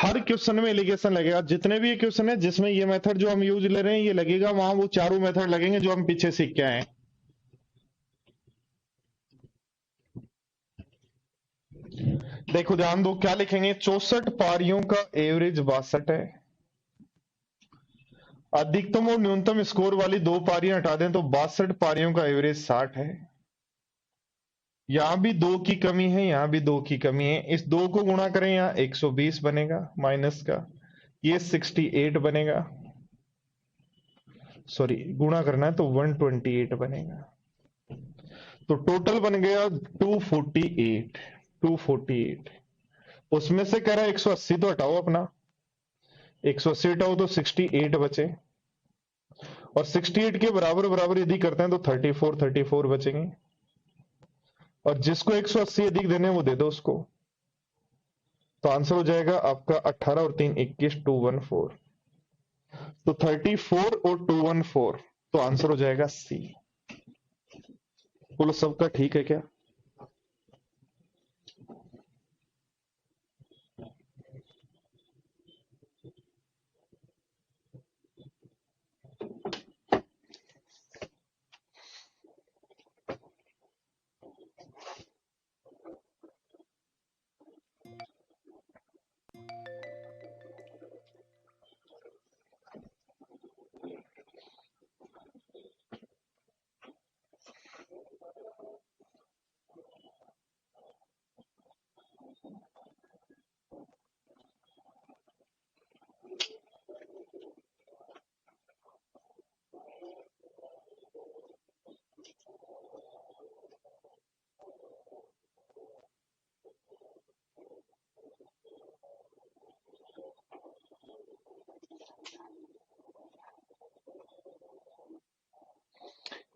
हर question में allegation लगेगा, जितने भी क्वेश्चन है जिसमें ये मेथड जो हम यूज ले रहे हैं ये लगेगा, वहां वो चारों मेथड लगेंगे जो हम पीछे सीख के आए हैं। देखो ध्यान दो, क्या लिखेंगे, 64 पारियों का एवरेज 62 है। अधिकतम और न्यूनतम स्कोर वाली दो पारियां हटा दें तो 62 पारियों का एवरेज 60 है। यहां भी दो की कमी है, यहां भी दो की कमी है। इस दो को गुणा करें, यहां 120 बनेगा माइनस का, ये 68 बनेगा। सॉरी, गुणा करना है तो 128 बनेगा। तो टोटल बन गया 248। 248 उसमें से कह रहा है 180 तो हटाओ अपना, 180 हटाओ तो 68 बचे, और 68 के बराबर बराबर यदि करते हैं तो 34 बचेंगे, और जिसको 180 अधिक देने वो दे दो उसको। तो आंसर हो जाएगा आपका 18 और 3 21, 214। तो 34 और 214, तो आंसर हो जाएगा सी। बोलो सबका ठीक है क्या?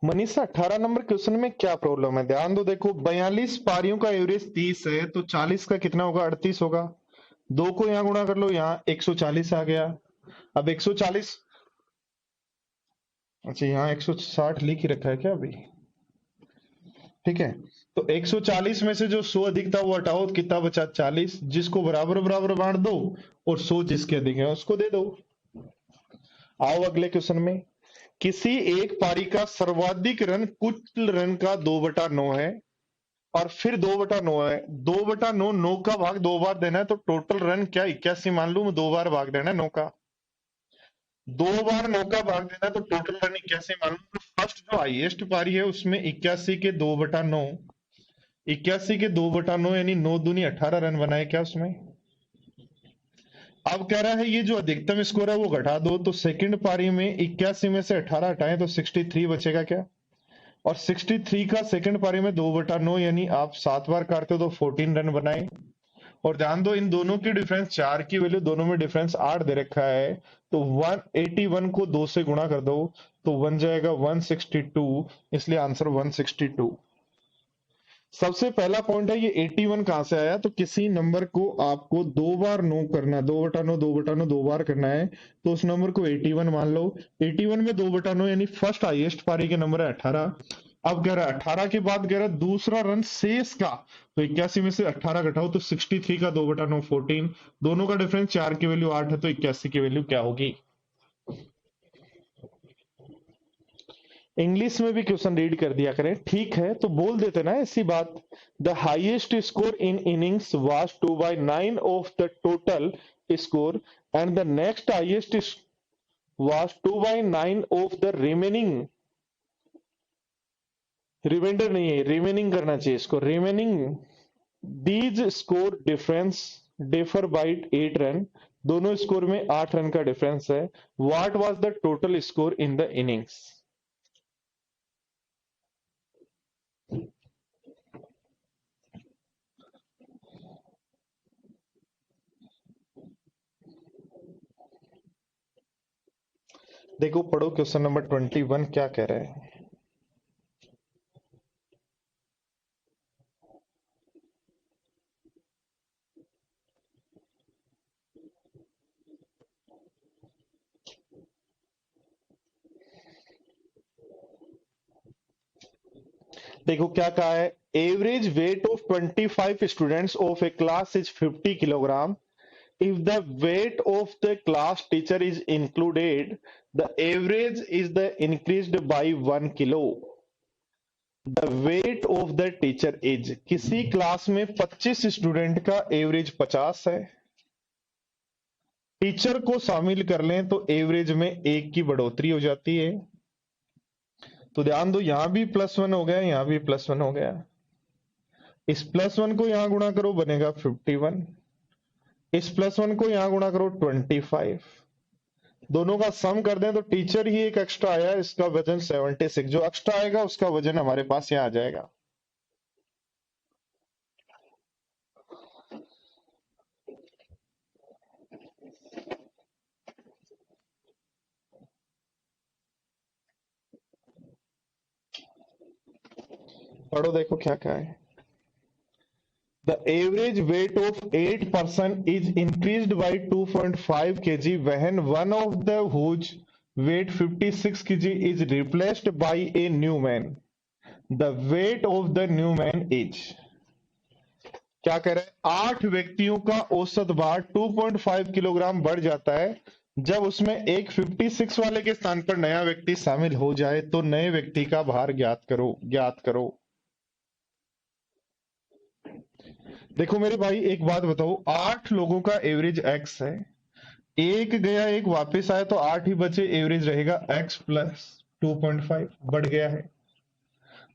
मनीषा, 18 नंबर क्वेश्चन में क्या प्रॉब्लम है? ध्यान दो, देखो 42 पारियों का एवरेज 30 है, तो 40 का कितना होगा? 38 होगा। दो को यहां गुणा कर लो, यहां 140 आ गया। अब 140, अच्छा यहाँ 160 लिख ही रखा है क्या अभी? ठीक है, तो 140 में से जो 100 अधिक था वो हटाओ, कितना बचा? 40, जिसको बराबर बराबर बांट दो, और 100 जिसके अधिक है उसको दे दो। आओ अगले क्वेश्चन में, किसी एक पारी का सर्वाधिक रन कुल रन का 2/9 है, और फिर 2/9 है। 2/9, 9 का भाग दो बार देना है, तो टोटल रन क्या 81 मान लू, दो बार भाग देना है 9 का, दो बार 9 का भाग देना है, तो टोटल रन 81 मान लू। तो फर्स्ट जो हाईएस्ट पारी है उसमें 81 के 2/9, 81 के 2/9 यानी 9 दूनी 18 रन बनाए क्या उसमें? अब कह रहा है ये जो अधिकतम स्कोर है वो घटा दो, तो सेकंड पारी में 81 में से 18 हटाएं तो 63 बचेगा क्या? और 63 का सेकंड पारी में 2/9 यानी आप 7 बार काटते हो तो 14 रन बनाए। और ध्यान दो इन दोनों की डिफरेंस 4 की वैल्यू, दोनों में डिफरेंस 8 दे रखा है, तो 181 को 2 से गुणा कर दो तो बन जाएगा 162, इसलिए आंसर 162। सबसे पहला पॉइंट है ये 81 कहां से आया, तो किसी नंबर को आपको दो बार नो करना है, 2/9 2/9 दो बार करना है, तो उस नंबर को 81 मान लो। 81 में 2/9 यानी फर्स्ट हाईएस्ट पारी के नंबर है 18। अब कह रहा है 18 के बाद कह रहा है दूसरा रन शेष का, तो 81 में से 18 घटाओ तो 63 का 2/9 14, दोनों का डिफरेंस 4 की वैल्यू 8 है, तो 81 की वैल्यू क्या होगी? इंग्लिश में भी क्वेश्चन रीड कर दिया करें, ठीक है तो बोल देते ना ऐसी बात। The highest score in innings was 2/9 of the total score, and the next highest was 2/9 of the remaining. Reminder नहीं है, रिमेनिंग करना चाहिए इसको, remaining. These score difference differ by 8 run, दोनों स्कोर में 8 रन का डिफरेंस है। What was the total score in the innings? देखो पढ़ो क्वेश्चन नंबर 21 क्या कह रहे हैं। देखो क्या कहा है, average weight of 25 students of A class is 50 kilogram, if the weight of the class teacher is included, the average is the increased by 1 kilo. The weight of the teacher is, किसी class में 25 student का average 50 है, teacher को शामिल कर लें तो average में 1 की बढ़ोतरी हो जाती है। तो ध्यान दो, यहां भी +1 हो गया, यहां भी +1 हो गया। इस +1 को यहां गुणा करो, बनेगा 51। इस +1 को यहां गुणा करो 25। दोनों का सम कर दें तो टीचर ही एक एक्स्ट्रा आया, इसका वजन 76। जो एक्स्ट्रा आएगा उसका वजन हमारे पास यहाँ आ जाएगा। पढ़ो, देखो क्या क्या है। The average weight of 8 person is increased by 2.5 kg when one of the whose weight 56 kg is replaced by a new man. The weight of the new man is, क्या कह रहा है, 8 व्यक्तियों का औसत भार 2.5 किलोग्राम बढ़ जाता है जब उसमें एक 56 वाले के स्थान पर नया व्यक्ति शामिल हो जाए। तो नए व्यक्ति का भार ज्ञात करो। देखो मेरे भाई, एक बात बताओ, 8 लोगों का एवरेज x है, एक गया एक वापस आया तो 8 ही बचे, एवरेज रहेगा x प्लस 2.5, बढ़ गया है।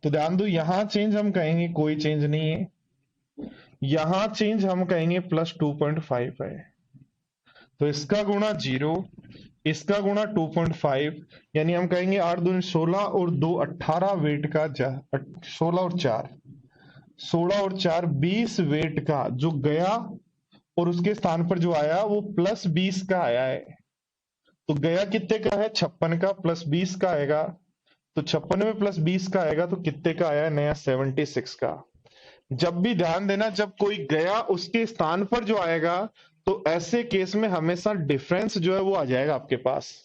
तो ध्यान दो, यहां चेंज हम कहेंगे कोई चेंज नहीं है, यहां चेंज हम कहेंगे +2.5 है। तो इसका गुणा 0, इसका गुणा 2.5, यानी हम कहेंगे 8 दूनी 16 और 2 18 वेट का 16 और 4 20 वेट का जो गया और उसके स्थान पर जो आया वो +20 का आया है। तो गया कितने का है, 56 का, +20 का आएगा। तो 56 में +20 का आएगा तो कितने का आया नया, 76 का। जब भी ध्यान देना, जब कोई गया उसके स्थान पर जो आएगा तो ऐसे केस में हमेशा डिफरेंस जो है वो आ जाएगा आपके पास।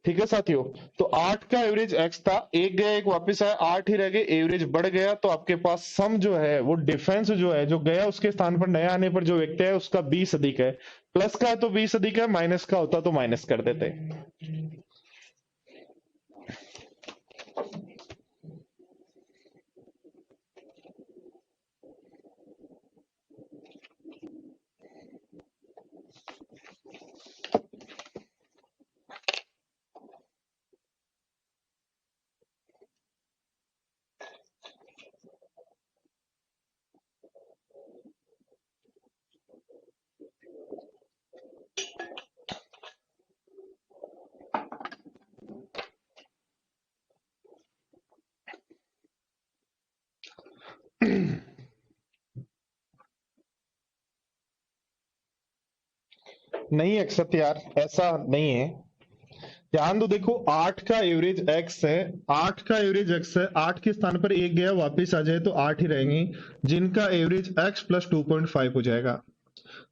ठीक है साथियों, तो 8 का एवरेज x था, एक गया एक वापस आया, 8 ही रह गए, एवरेज बढ़ गया। तो आपके पास सम जो है वो डिफरेंस जो है, जो गया उसके स्थान पर नया आने पर जो व्यक्ति है उसका 20 अधिक है, प्लस का है तो 20 अधिक है, माइनस का होता तो माइनस कर देते। नहीं अक्षत यार, ऐसा नहीं है। ध्यान दो, देखो 8 का एवरेज x है, 8 का एवरेज x है, 8 के स्थान पर एक गया वापस आ जाए तो 8 ही रहेंगे, जिनका एवरेज x प्लस 2.5 हो जाएगा।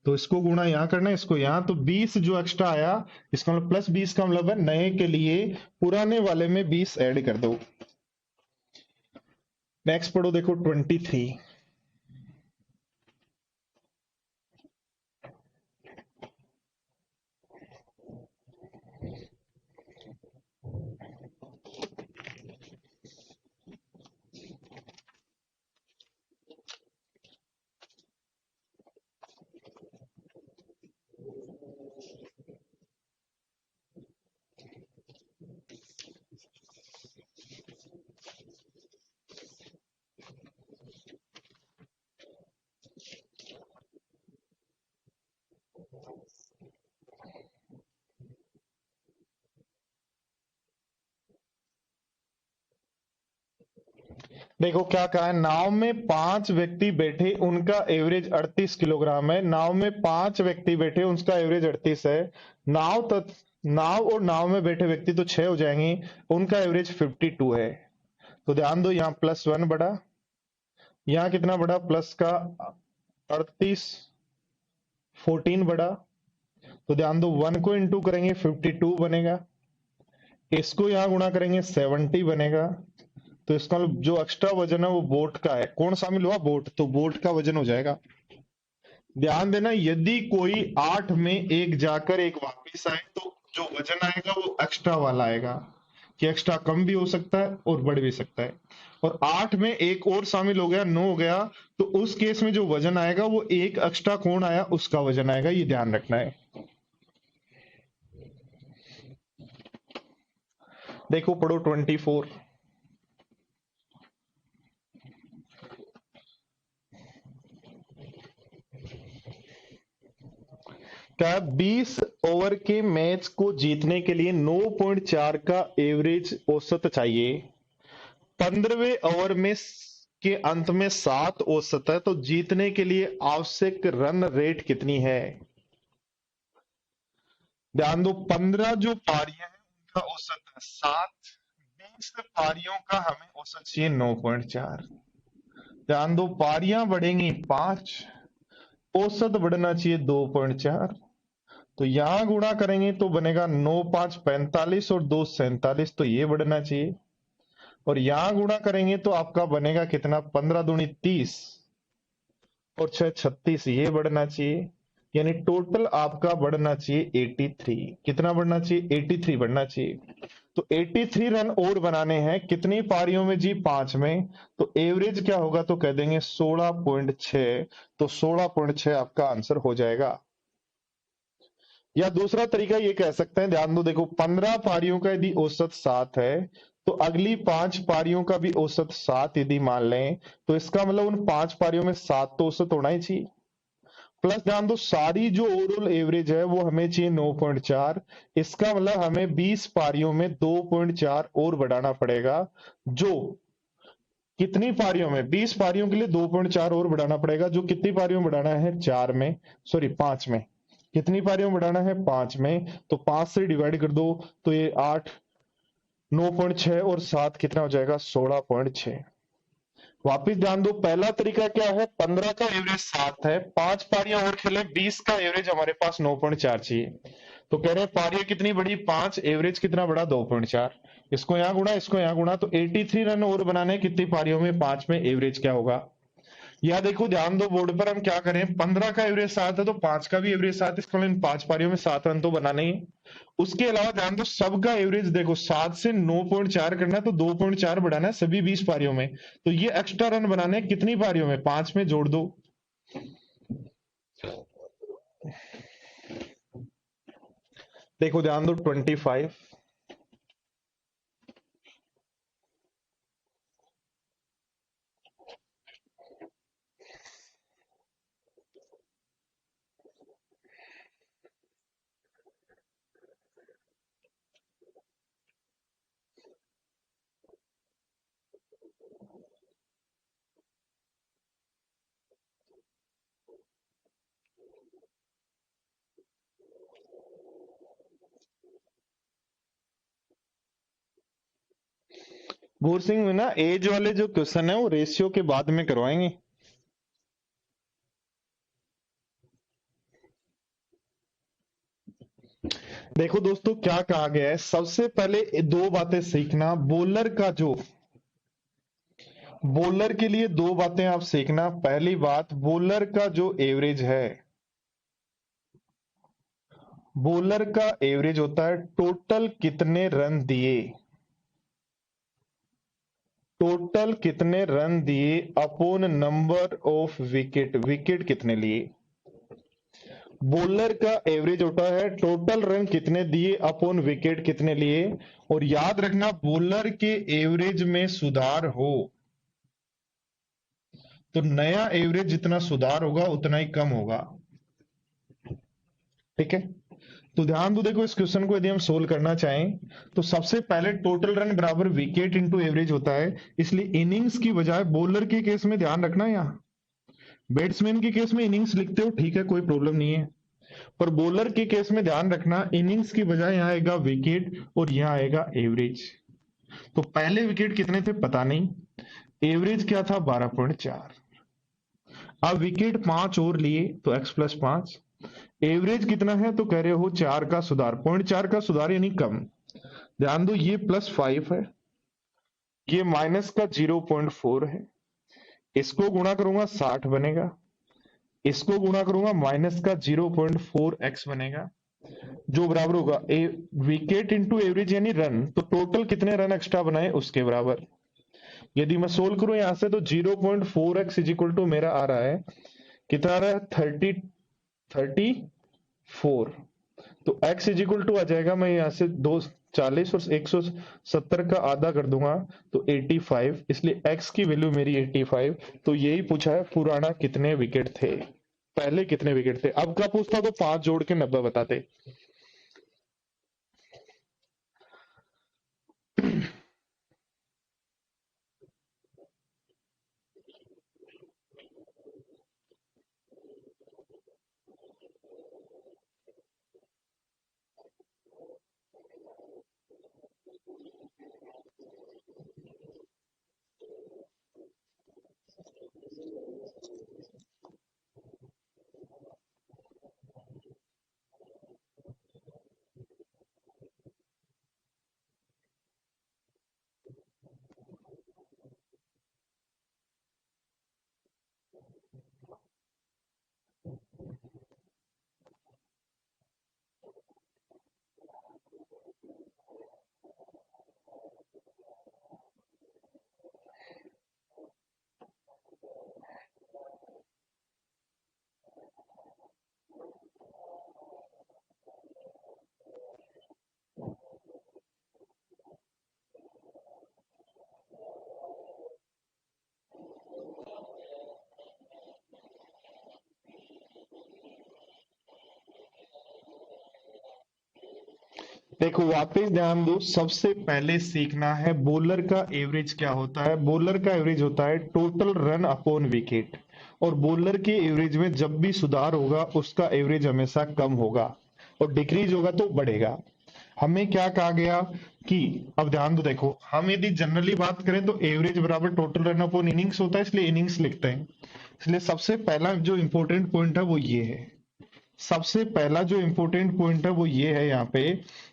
तो इसको गुणा यहाँ करना है, इसको यहाँ, तो 20 जो एक्स्ट्रा आया, इसका मतलब +20 का मतलब है नए के लिए पुराने वाले में 20 ऐड कर दो। नेक्स्ट पढ़ो, देखो 23। देखो क्या कहा है, नाव में 5 व्यक्ति बैठे, उनका एवरेज 38 किलोग्राम है। नाव में 5 व्यक्ति बैठे, उसका एवरेज 38 है। नाव और नाव में बैठे व्यक्ति तो 6 हो जाएंगे, उनका एवरेज 52 है। तो ध्यान दो, यहाँ +1 बढ़ा, यहाँ कितना बढ़ा, प्लस का 38, 14 बढ़ा। तो ध्यान दो, 1 को इंटू करेंगे 52 बनेगा, इसको यहां गुणा करेंगे 70 बनेगा। तो इसका जो एक्स्ट्रा वजन है वो बोट का है। कौन शामिल हुआ, बोट, तो बोट का वजन हो जाएगा। ध्यान देना, यदि कोई 8 में एक जाकर एक वापिस आए तो जो वजन आएगा वो एक्स्ट्रा वाला आएगा, कि एक्स्ट्रा कम भी हो सकता है और बढ़ भी सकता है। और 8 में एक और शामिल हो गया, 9 हो गया, तो उस केस में जो वजन आएगा वो एक एक्स्ट्रा कौन आया उसका वजन आएगा, ये ध्यान रखना है। देखो पढ़ो 24। क्या 20 ओवर के मैच को जीतने के लिए 9.4 का एवरेज औसत चाहिए, 15वें ओवर में के अंत में 7 औसत है, तो जीतने के लिए आवश्यक रन रेट कितनी है। ध्यान दो, 15 जो पारियां हैं उनका औसत है 7, 20 पारियों का हमें औसत चाहिए 9.4। ध्यान दो, पारियां बढ़ेंगी 5, औसत बढ़ना चाहिए 2.4, तो यहां गुणा करेंगे तो बनेगा 9 5 45 और 2 47, तो ये बढ़ना चाहिए। और यहां गुणा करेंगे तो आपका बनेगा कितना, 15 दूनी 30 और 6 36, ये बढ़ना चाहिए। यानी टोटल आपका बढ़ना चाहिए 83। कितना बढ़ना चाहिए, 83 बढ़ना चाहिए। तो 83 रन और बनाने हैं, कितनी पारियों में जी, 5 में। तो एवरेज क्या होगा, तो कह देंगे 16.6। तो 16.6 आपका आंसर हो जाएगा। या दूसरा तरीका ये कह सकते हैं, ध्यान दो, देखो 15 पारियों का यदि औसत 7 है, तो अगली 5 पारियों का भी औसत 7 यदि मान लें, तो इसका मतलब उन 5 पारियों में 7 तो औसत होना ही चाहिए। प्लस ध्यान दो, सारी जो ओवरऑल एवरेज है वो हमें चाहिए 9.4। इसका मतलब हमें 20 पारियों में 2.4 और बढ़ाना पड़ेगा। जो कितनी पारियों में, 20 पारियों के लिए 2.4 और बढ़ाना पड़ेगा, जो कितनी पारियों में बढ़ाना है, 4 में, सॉरी 5 में। कितनी पारियों में बढ़ाना है, 5 में। तो 5 से डिवाइड कर दो, तो ये 8, 9.6 और 7 कितना हो जाएगा, 16.6। वापिस ध्यान दो, पहला तरीका क्या है, 15 का एवरेज 7 है, 5 पारियां और खेले, 20 का एवरेज हमारे पास 9.4 चाहिए। तो कह रहे हैं पारियां कितनी बढ़ी, 5, एवरेज कितना बढ़ा, 2.4। इसको यहां गुणा, इसको यहां गुणा, तो 83 रन और बनाने कितनी पारियों में, 5 में, एवरेज क्या होगा। या देखो ध्यान दो, बोर्ड पर हम क्या करें, 15 का एवरेज 7 है तो 5 का भी एवरेज 7, इसको इन 5 पारियों में 7 रन तो बनाने ही। उसके अलावा ध्यान दो, सबका एवरेज देखो 7 से 9.4 करना है, तो 2.4 बढ़ाना है सभी 20 पारियों में। तो ये एक्स्ट्रा रन बनाने हैं कितनी पारियों में, 5 में, जोड़ दो। देखो ध्यान दो 25। भूर सिंह में ना एज वाले जो क्वेश्चन है वो रेशियो के बाद में करवाएंगे। देखो दोस्तों, क्या कहा गया है, सबसे पहले दो बातें सीखना, बॉलर के लिए दो बातें आप सीखना। पहली बात, बॉलर का जो एवरेज है, बॉलर का एवरेज होता है टोटल कितने रन दिए, टोटल कितने रन दिए upon number of wicket, wicket कितने लिए। बॉलर का एवरेज होता है टोटल रन कितने दिए अपॉन विकेट कितने लिए। और याद रखना, बॉलर के एवरेज में सुधार हो तो नया एवरेज जितना सुधार होगा उतना ही कम होगा। ठीक है, तो ध्यान दो, देखो इस क्वेश्चन को यदि हम सोल्व करना चाहें तो सबसे पहले टोटल रन बराबर विकेट इंटू एवरेज होता है, इसलिए इनिंग्स की बजाय बॉलर के केस में ध्यान रखना, यहाँ बैट्समैन के केस में इनिंग्स लिखते हो, ठीक है, कोई प्रॉब्लम नहीं है, पर बॉलर के केस में ध्यान रखना, इनिंग्स की बजाय यहाँ आएगा विकेट और यहाँ आएगा एवरेज। तो पहले विकेट कितने थे पता नहीं, एवरेज क्या था 12.4। अब विकेट 5 और लिए तो x प्लस 5, एवरेज कितना है तो कह रहे हो 4 का सुधार, 0.4 का सुधार यानी कम। ध्यान दो, ये +5 है, ये माइनस का 0.4 है, इसको गुणा करूंगा 60 बनेगा, इसको गुणा करूंगा माइनस का 0.4x बनेगा, जो बराबर होगा ए विकेट इंटू एवरेज यानी रन, तो टोटल कितने रन एक्स्ट्रा बनाए उसके बराबर। यदि मैं सोल्व करूं यहां से तो 0.4x इज इक्वल टू मेरा आ रहा है, कितना आ रहा है 34। तो x इज इक्वल टू आ जाएगा, मैं यहाँ से 240 और 170 का आधा कर दूंगा तो 85, इसलिए x की वैल्यू मेरी 85। तो यही पूछा है पुराना कितने विकेट थे, पहले कितने विकेट थे। अब का पूछता तो 5 जोड़ के 90 बताते। देखो वापस ध्यान दो, सबसे पहले सीखना है बॉलर का एवरेज क्या होता है। बॉलर का एवरेज होता है टोटल रन अपॉन विकेट, और बॉलर के एवरेज में जब भी सुधार होगा उसका एवरेज हमेशा कम होगा, और डिक्रीज होगा तो बढ़ेगा। हमें क्या कहा गया कि, अब ध्यान दो, देखो हम यदि जनरली बात करें तो एवरेज बराबर टोटल रन अपॉन इनिंग्स होता है, इसलिए इनिंग्स लिखते हैं। इसलिए सबसे पहला जो इंपॉर्टेंट पॉइंट है वो ये है, सबसे पहला जो इंपॉर्टेंट पॉइंट है वो ये है यहाँ पे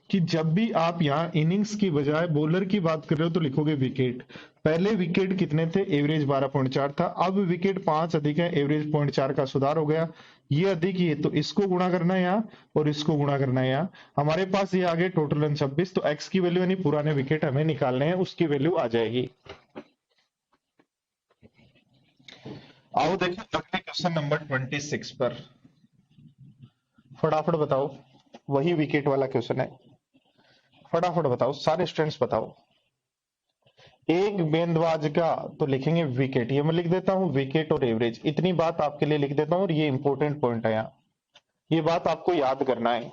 कि जब भी आप यहाँ इनिंग्स की बजाय बॉलर की बात कर रहे हो तो लिखोगे विकेट। पहले विकेट कितने थे, एवरेज 12.4 था, अब विकेट 5 अधिक है, एवरेज 0.4 का सुधार हो गया। ये अधिक ही है तो इसको गुणा करना है यहाँ, और इसको गुणा करना है यहाँ। हमारे पास ये आ गए टोटल रन 26, तो एक्स की वैल्यू यानी पुराने विकेट हमें निकालने हैं, उसकी वैल्यू आ जाएगी। आओ देखो अगले क्वेश्चन नंबर 26 पर, फटाफट बताओ, वही विकेट वाला क्वेश्चन है। फटाफट बताओ सारे स्टूडेंट्स बताओ। एक गेंदबाज का, तो लिखेंगे विकेट, ये मैं लिख देता हूं विकेट और एवरेज, इतनी बात आपके लिए लिख देता हूं, और ये इंपॉर्टेंट पॉइंट है यहाँ, ये बात आपको याद करना है।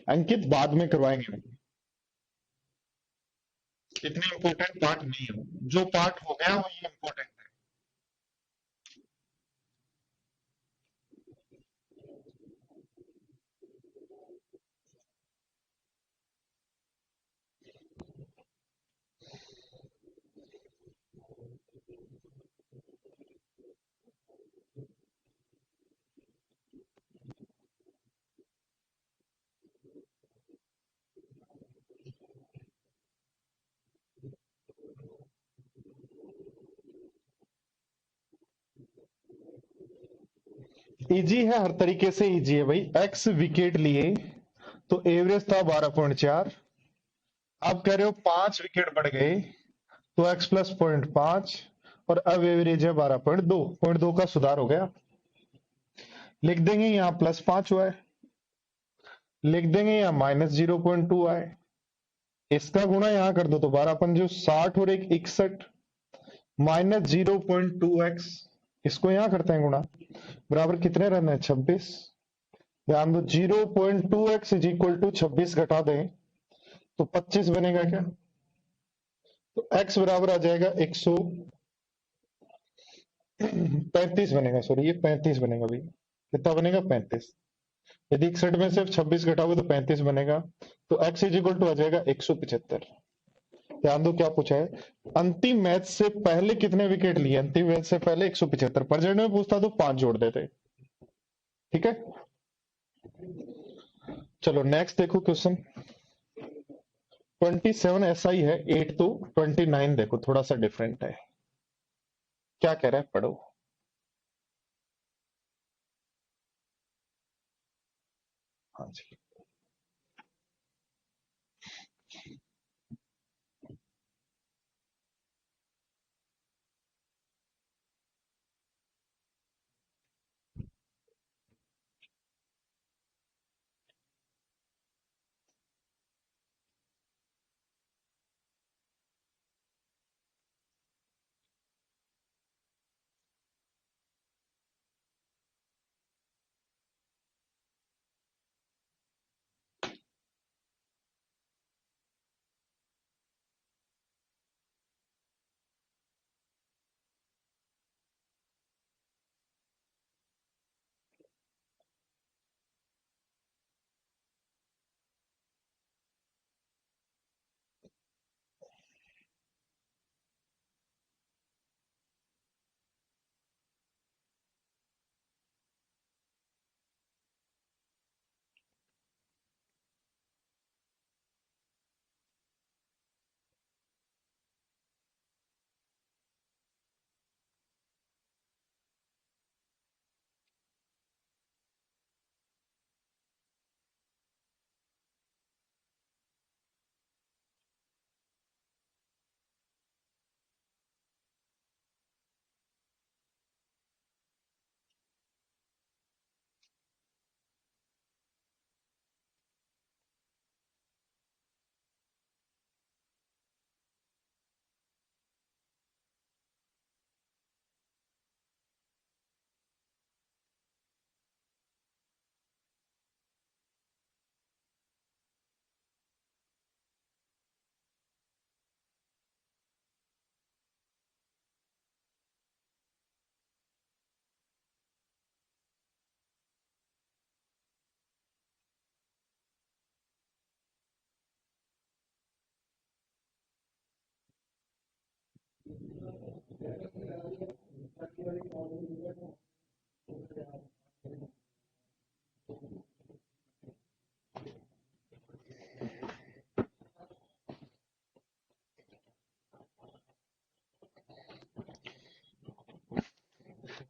अंकित बाद में करवाएंगे, इतने इंपॉर्टेंट पार्ट नहीं है, जो पार्ट हो गया वो ये इंपॉर्टेंट है। इजी है, हर तरीके से इजी है भाई। एक्स विकेट लिए तो एवरेज था 12.4, अब कह रहे हो 5 विकेट बढ़ गए तो एक्स प्लस 0.5, और अब एवरेज है 12.2, 0.2 का सुधार हो गया। लिख देंगे यहाँ +5 हुआ है, लिख देंगे यहाँ -0.2 आए, इसका गुणा यहाँ कर दो तो 12×5 60 और 1 61, -0.2x, इसको यहाँ करते हैं गुणा, बराबर कितने रन है 26। ध्यान दो 0.2x इज इक्वल टू 26 घटा दें तो 25 बनेगा क्या? तो x बराबर आ जाएगा 135 बनेगा, सॉरी ये 35 बनेगा भैया। कितना बनेगा? 35। यदि 61 में से 26 घटाओगे तो 35 बनेगा। तो x इज इक्वल टू आ जाएगा 175। ध्यान दो क्या पूछा है, अंतिम मैच से पहले कितने विकेट लिए। अंतिम मैच से पहले 175। प्रेजेंट में पूछता तो 5 जोड़ देते। ठीक है, चलो नेक्स्ट देखो क्वेश्चन। 27 ऐसा ही है, 8 तो 29 देखो थोड़ा सा डिफरेंट है। क्या कह रहा है, पढ़ो। हाँ जी।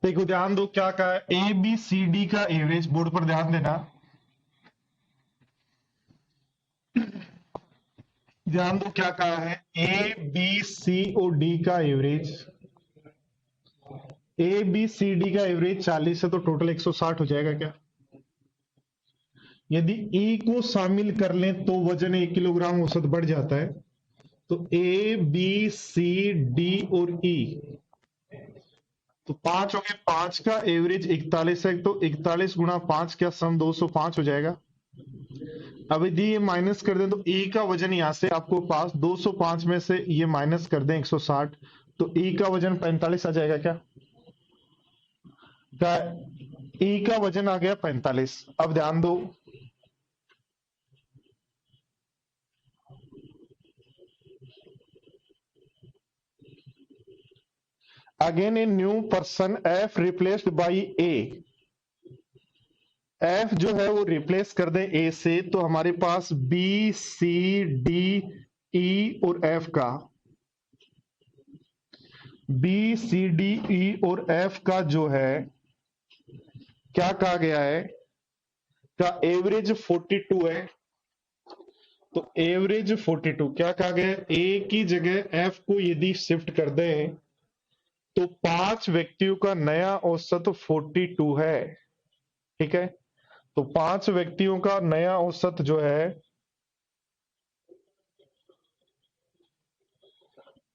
देखो ध्यान दो क्या कहा है, ए बी सी डी का एवरेज, बोर्ड पर ध्यान देना। ध्यान दो क्या कहा है, ए बी सी और डी का average. A B C D का एवरेज 40 है तो टोटल 160 हो जाएगा क्या? यदि ई को शामिल कर लें तो वजन 1 किलोग्राम औसत बढ़ जाता है। तो ए बी सी डी और ई, तो 5 हो गए, 5 का एवरेज 41 है, तो 41 गुणा 5 क्या सम 205 हो जाएगा। अब यदि ये माइनस कर दें तो ई का वजन यहां से आपको पास 205 में से ये माइनस कर दें 160, तो ई का वजन 45 आ जाएगा क्या? क्या ई का वजन आ गया 45। अब ध्यान दो, again a new person F replaced by A. F जो है वो रिप्लेस कर दे ए से, तो हमारे पास बी सी डी ई और एफ का, बी सी डी ई और एफ का जो है क्या कहा गया है, का एवरेज 42 है। तो एवरेज 42 क्या कहा गया है, ए की जगह एफ को यदि शिफ्ट कर दें तो 5 व्यक्तियों का नया औसत 42 है। ठीक है, तो 5 व्यक्तियों का नया औसत जो है,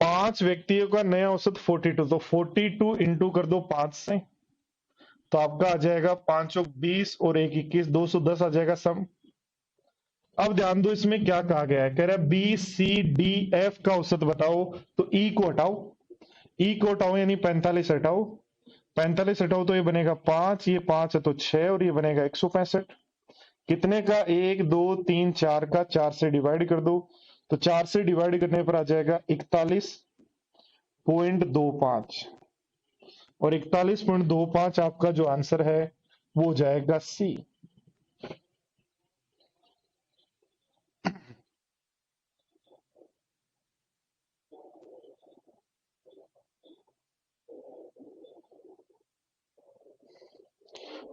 5 व्यक्तियों का नया औसत 42, तो 42 इंटू कर दो 5 से, तो आपका आ जाएगा 5 20 और 1 21, 210 आ जाएगा सम। अब ध्यान दो इसमें क्या कहा गया है, कह रहा है बी सी डी एफ का औसत बताओ, तो ई को हटाओ, ई को हटाओ यानी 45 हटाओ, 45 हटाओ तो ये बनेगा 5, ये 5 है तो 6 और ये बनेगा 165। कितने का, 1 2 3 4 का, 4 से डिवाइड कर दो, तो 4 से डिवाइड करने पर आ जाएगा 41.25 और 41.25 आपका जो आंसर है वो हो जाएगा सी।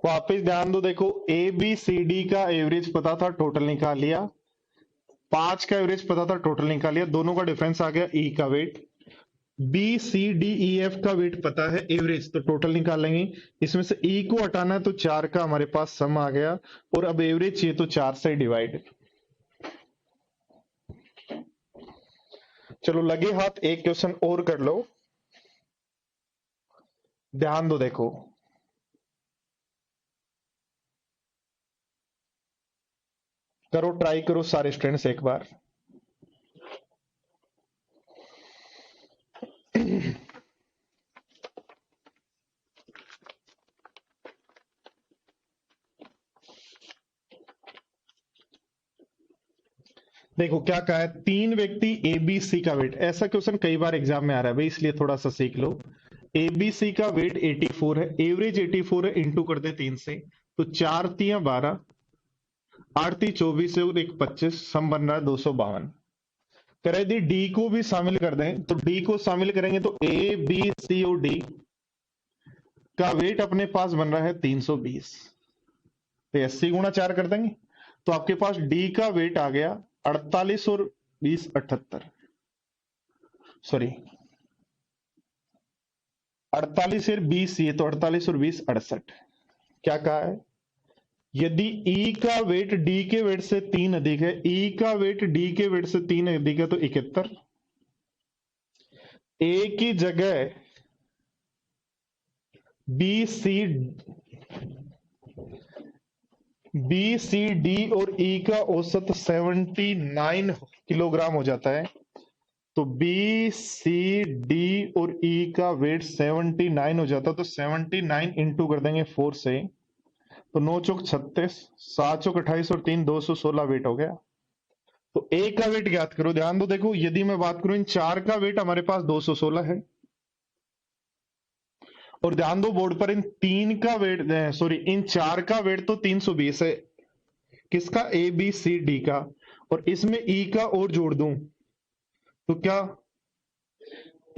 वापिस ध्यान दो, देखो ए बी सी डी का एवरेज पता था, टोटल निकाल लिया, 5 का एवरेज पता था, टोटल निकाल लिया, दोनों का डिफरेंस आ गया ई का weight, B C D E F का वेट पता है एवरेज, तो टोटल निकाल लेंगे, इसमें से ई को हटाना है तो 4 का हमारे पास सम आ गया, और अब एवरेज चाहिए तो 4 से डिवाइड। चलो लगे हाथ, एक क्वेश्चन और कर लो, ध्यान दो, देखो करो, ट्राई करो सारे स्टूडेंट्स एक बार। देखो क्या कहा है, 3 व्यक्ति ए बी सी का वेट, ऐसा क्वेश्चन कई बार एग्जाम में आ रहा है भाई, इसलिए थोड़ा सा सीख लो। ए बी सी का वेट 84 है, एवरेज 84 है, इंटू कर दे 3 से, तो 4 तियां 12, 8 ती 24 और 1 25, सम बन रहा है 252। कह दी डी को भी शामिल कर दें, तो डी को शामिल करेंगे तो ए बी सी और डी का वेट अपने पास बन रहा है 320, तो 80 गुणा 4 कर देंगे, तो आपके पास डी का वेट आ गया 48 और 20 78, सॉरी 48 और 20, ये तो 48 और 20 68। क्या कहा है, यदि ई का वेट डी के वेट से 3 अधिक है, ई का वेट डी के वेट से 3 अधिक है तो 71, ए की जगह बी सी डी और ई का औसत 79 किलोग्राम हो जाता है, तो बी सी डी और ई का वेट 79 हो जाता है, तो 79 इंटू कर देंगे 4 से, तो 9 चौक 36, 7 चौक 28 और 3 216 वेट हो गया। तो ए का वेट ज्ञात करो, ध्यान दो, देखो यदि मैं बात करूं इन 4 का वेट हमारे पास 216 है, और ध्यान दो बोर्ड पर इन 3 का वेट, सॉरी इन 4 का वेट तो 320 है, किसका, ए बी सी डी का, और इसमें ई का और जोड़ दूं तो क्या,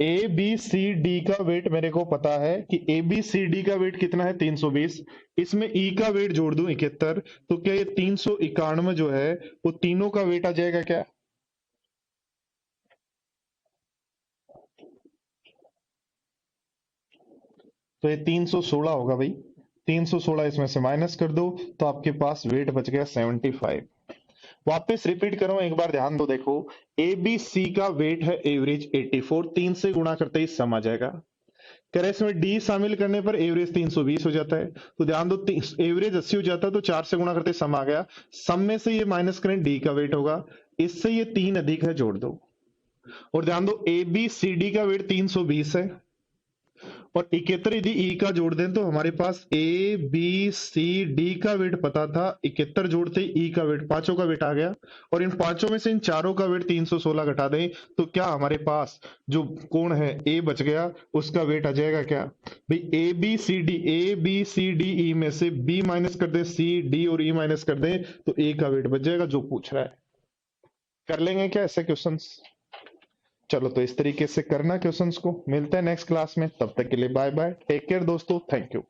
ए बी सी डी का वेट मेरे को पता है कि ए बी सी डी का वेट कितना है 320, इसमें ई का वेट जोड़ दूं 71, तो क्या ये 391 जो है वो तीनों का वेट आ जाएगा क्या, तो ये 316 होगा भाई, 316 इसमें से माइनस कर दो तो आपके पास वेट बच गया 75। वापस रिपीट करो एक बार, ध्यान दो, देखो ए बी सी का वेट है एवरेज 84, 3 से गुणा करते ही सम आ जाएगा, कह रहे इसमें डी शामिल करने पर एवरेज 320 हो जाता है, तो ध्यान दो एवरेज 80 हो जाता है, तो 4 से गुणा करते सम आ गया, सम में से ये माइनस करें डी का वेट होगा, इससे ये 3 अधिक है जोड़ दो, और ध्यान दो ए बी सी डी का वेट 320 है, और 71 यदि ई का जोड़ दें तो हमारे पास ए बी सी डी का वेट पता था, 71 जोड़ते ई का वेट, पांचों का वेट आ गया, और इन पांचों में से इन चारों का वेट 316 घटा दें तो क्या हमारे पास जो कोण है ए बच गया, उसका वेट आ जाएगा क्या भाई, ए बी सी डी ई में से बी माइनस कर दें, सी डी और ई माइनस कर दें तो ए का वेट बच जाएगा जो पूछ रहा है। कर लेंगे क्या ऐसे क्वेश्चंस, चलो तो इस तरीके से करना क्वेश्चंस को, मिलते हैं नेक्स्ट क्लास में, तब तक के लिए बाय बाय, टेक केयर दोस्तों, थैंक यू।